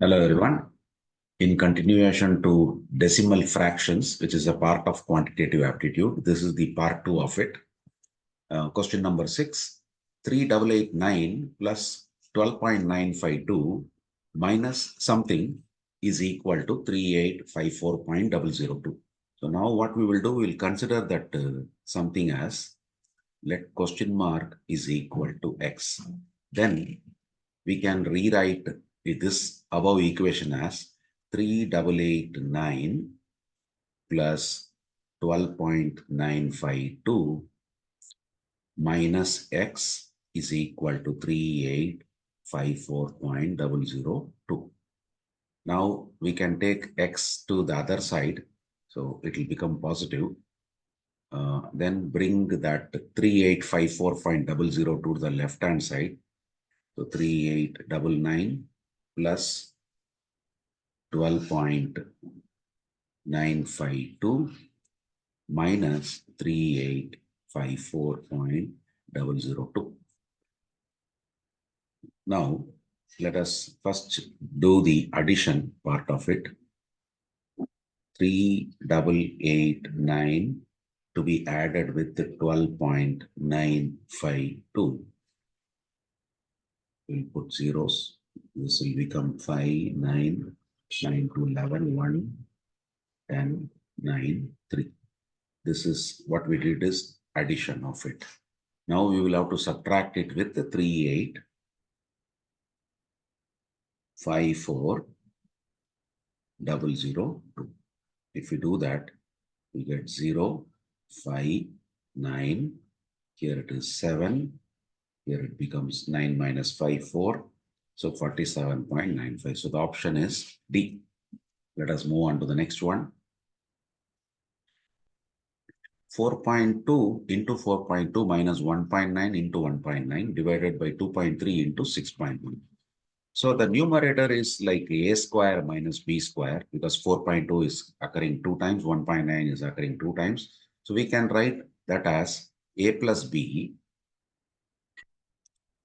Hello everyone. In continuation to decimal fractions, which is a part of quantitative aptitude, this is the part 2 of it. Question number 6, 3889 plus 12.952 minus something is equal to 3854.002. So now what we will do, we will consider that something as let question mark is equal to x. Then we can rewrite this above equation as 3889 plus 12.952 minus x is equal to 3854.002. Now we can take x to the other side, so it will become positive. Then bring that 3854.002 to the left hand side. So 3899 plus 12.952 minus 3854.002. Now, let us first do the addition part of it. 3889 to be added with 12.952. We'll put zeros. This will become 5, 9, 9 to 11, 1, 10, 9, 3. This is what we did is addition of it. Now we will have to subtract it with the 3854.002. If we do that, we get 0, 5, 9. Here it is 7. Here it becomes 9 minus 5, 4. So 47.95. So the option is D. Let us move on to the next one. 4.2 into 4.2 minus 1.9 into 1.9 divided by 2.3 into 6.1. So the numerator is like a square minus b square because 4.2 is occurring 2 times, 1.9 is occurring 2 times. So we can write that as a plus b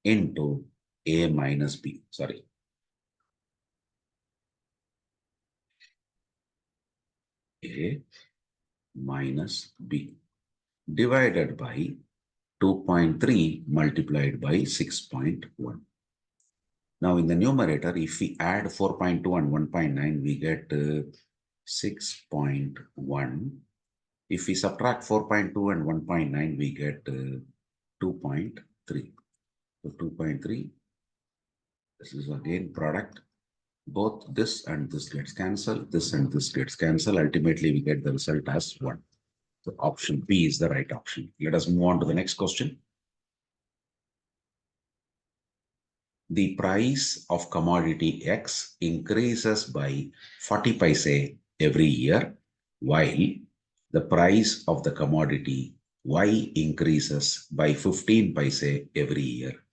into a minus b. Sorry. A minus b divided by 2.3 multiplied by 6.1. Now in the numerator, if we add 4.2 and 1.9, we get 6.1. If we subtract 4.2 and 1.9, we get 2.3. So 2.3, this is again product. Both this and this gets cancelled, this and this gets cancelled. Ultimately, we get the result as 1. So option B is the right option. Let us move on to the next question. The price of commodity X increases by 40 paise every year, while the price of the commodity Y increases by 15 paise every year.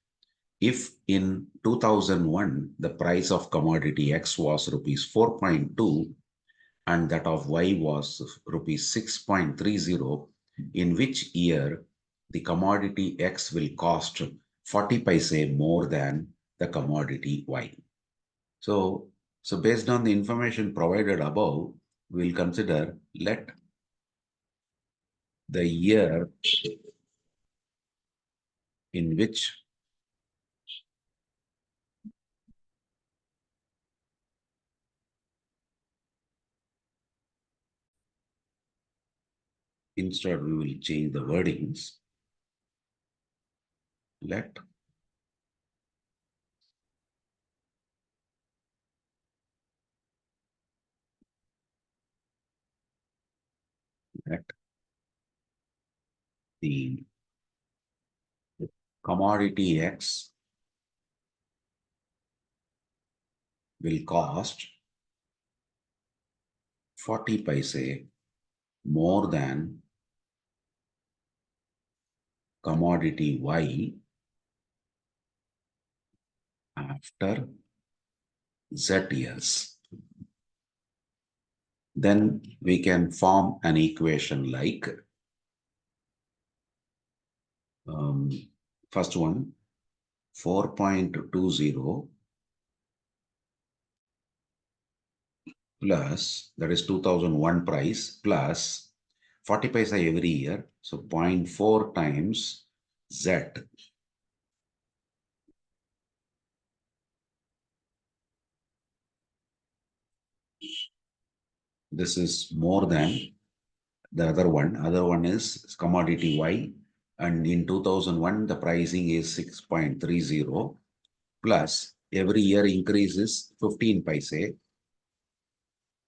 If in 2001, the price of commodity X was rupees 4.2 and that of Y was rupees 6.30, in which year the commodity X will cost 40 paise more than the commodity Y. So based on the information provided above, we'll consider let the year in which instead we will change the wordings. Let the commodity X will cost 40 paise more than commodity Y after Z years. Then we can form an equation like first one 4.20 plus, that is 2001 price, plus 40 paisa every year. So 0.4 times Z. This is more than the other one. Other one is commodity Y. And in 2001, the pricing is 6.30 plus every year increases 15 paise.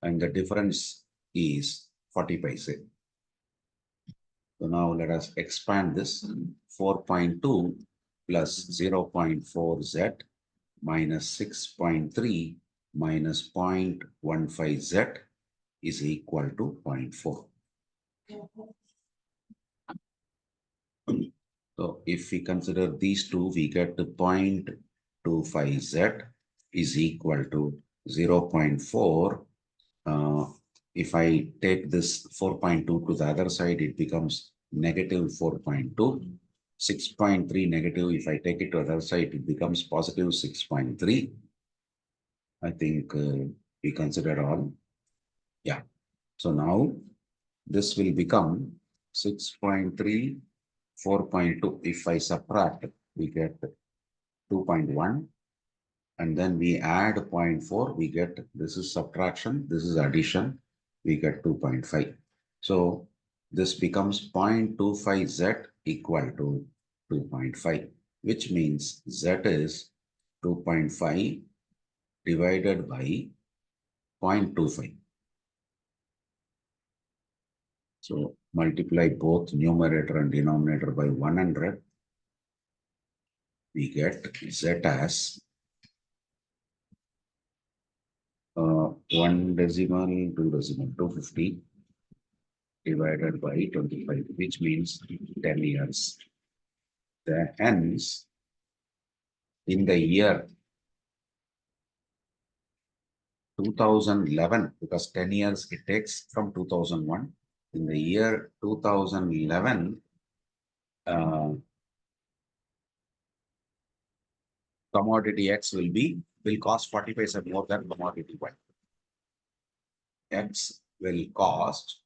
And the difference is 40 paise. So now let us expand this. 4.2 plus 0.4 Z minus 6.3 minus 0.15 Z is equal to 0.4. So if we consider these two, we get 0.25 Z is equal to 0.4. If I take this 4.2 to the other side, it becomes negative 4.2. 6.3 negative, if I take it to the other side, it becomes positive 6.3. I think we consider all. Yeah. So now this will become 6.3, 4.2. If I subtract, we get 2.1. And then we add 0.4, we get, this is subtraction, this is addition, we get 2.5. So this becomes 0.25 Z equal to 2.5, which means Z is 2.5 divided by 0.25. So multiply both numerator and denominator by 100. We get Z as 1 decimal, 2 decimal, 250 divided by 25, which means 10 years. Hence, in the year 2011, because 10 years it takes from 2001, in the year 2011, commodity X will cost 40 paisa more than commodity Y. X will cost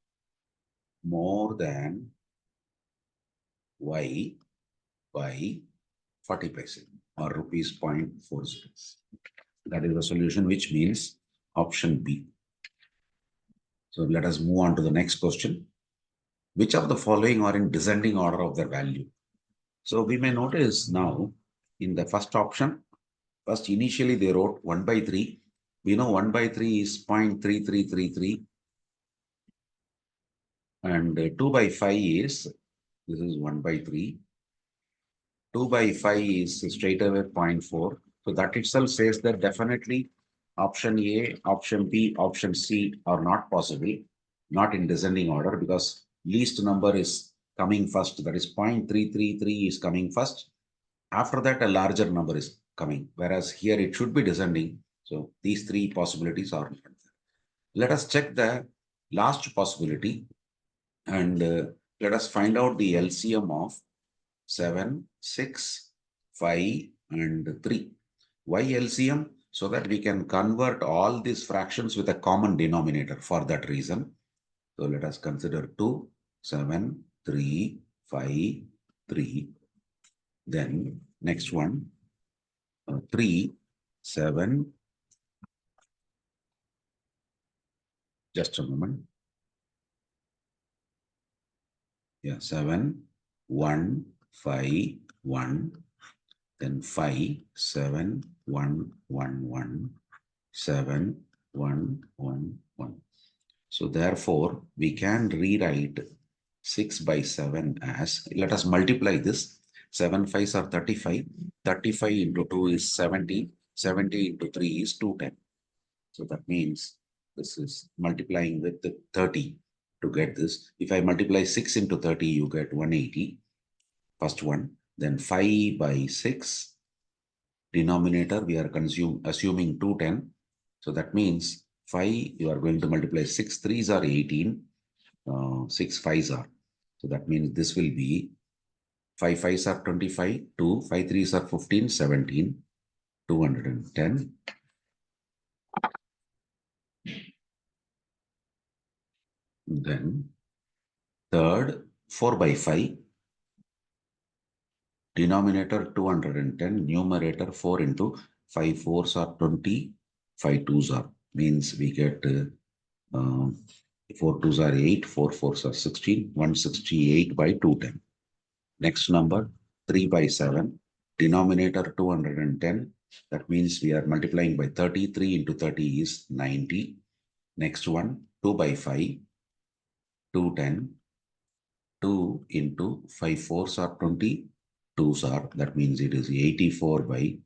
more than Y by 40 paisa or rupees 0.46. That is the solution, which means option B. So let us move on to the next question. Which of the following are in descending order of their value? So we may notice now in the first option, first initially they wrote 1 by 3. We know 1 by 3 is 0.3333 and 2 by 5 is, this is 1 by 3. 2 by 5 is straight away 0.4. So that itself says that definitely option A, option B, option C are not possible, not in descending order, because least number is coming first. That is 0.333 is coming first. After that, a larger number is coming, whereas here it should be descending. So these three possibilities are not there. Let us check the last possibility and let us find out the LCM of 7, 6, 5, and 3. Why LCM? So that we can convert all these fractions with a common denominator for that reason. So let us consider 2, 7, 3, 5, 3. Then next one, 3, 7. Just a moment. Yeah, 7, 1, 5, 1. Then 5, 7, 1, 1, 1, 7, 1, 1, 1. So therefore, we can rewrite 6 by 7 as, let us multiply this. 7 5s are 35. 35 into 2 is 70. 70 into 3 is 210. So that means this is multiplying with the 30 to get this. If I multiply 6 into 30, you get 180. First one. Then 5 by 6. Denominator, we are assuming 210. So that means 5, you are going to multiply 6 3s are 18, 6 5s are. So that means this will be 5 5s are 25, 2, 5 3s are 15, 17, 210. Then third, 4 by 5. Denominator 210, numerator 4 into 5 fours are 20, 5 twos are, means we get 4 twos are 8, 4 fours are 16, 168 by 210. Next number 3 by 7, denominator 210, that means we are multiplying by 30, 3 into 30 is 90. Next one 2 by 5, 210, 2 into 5 fours are 20, twos are, that means it is 84 by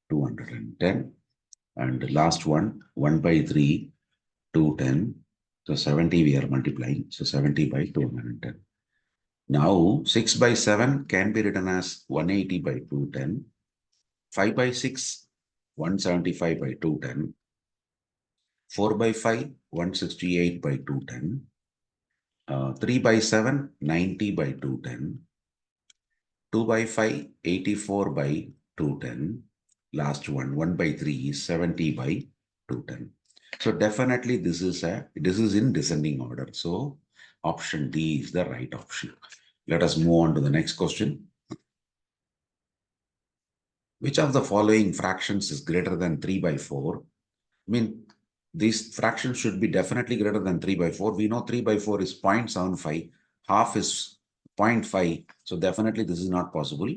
210. And last one, 1 by 3, 210. So 70 we are multiplying. So 70 by 210. Now 6 by 7 can be written as 180 by 210. 5 by 6, 175 by 210. 4 by 5, 168 by 210. 3 by 7, 90 by 210. 2 by 5, 84 by 210. Last one, 1 by 3 is 70 by 210. So definitely this is in descending order. So option D is the right option. Let us move on to the next question. Which of the following fractions is greater than 3 by 4? I mean, these fractions should be definitely greater than 3 by 4. We know 3 by 4 is 0.75. Half is 0.5. So definitely this is not possible.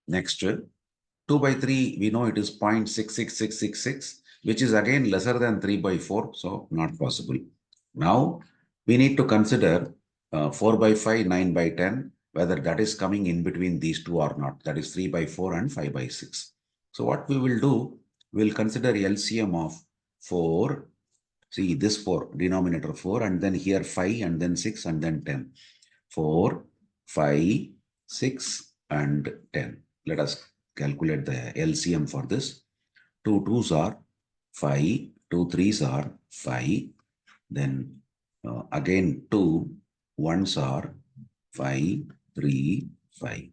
Next, 2 by 3, we know it is 0.66666, which is again lesser than 3 by 4. So not possible. Now, we need to consider 4 by 5, 9 by 10, whether that is coming in between these two or not. That is 3 by 4 and 5 by 6. So what we will do, we'll consider LCM of 4. See this 4, denominator 4, and then here 5, and then 6, and then 10. 4, 5, 6, and 10. Let us calculate the LCM for this. 2 twos are 5, 2 threes are 5. Then again 2 ones are 5, 3, 5.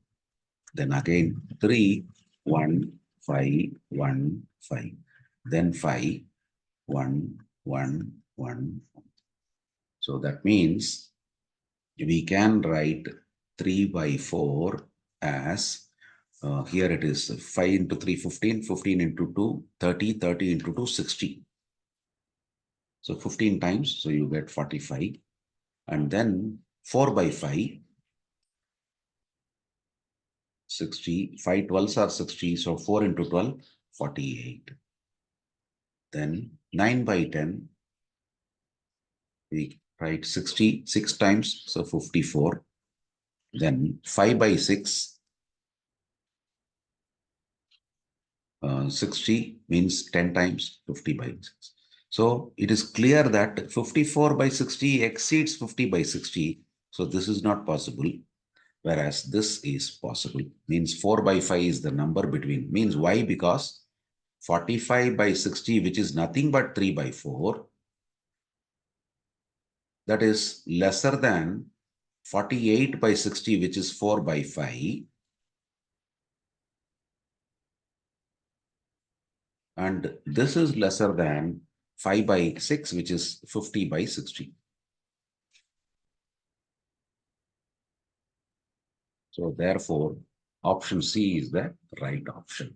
Then again 3, 1, 5, 1, 5. Then 5, 1, 1, 1. So that means we can write 3 by 4 as here it is 5 into 3, 15, 15 into 2, 30, 30 into 2, 60. So 15 times, so you get 45. And then 4 by 5, 60, 5 12s are 60, so 4 into 12, 48. Then 9 by 10, we write 60, 6 times, so 54. Then 5 by 6, 60 means 10 times 50 by 6. So it is clear that 54 by 60 exceeds 50 by 60. So this is not possible. Whereas this is possible. Means 4 by 5 is the number between. Means why? Because 45 by 60, which is nothing but 3 by 4, that is lesser than 48 by 60, which is 4 by 5. And this is lesser than 5 by 6, which is 50 by 60. So therefore, option C is the right option.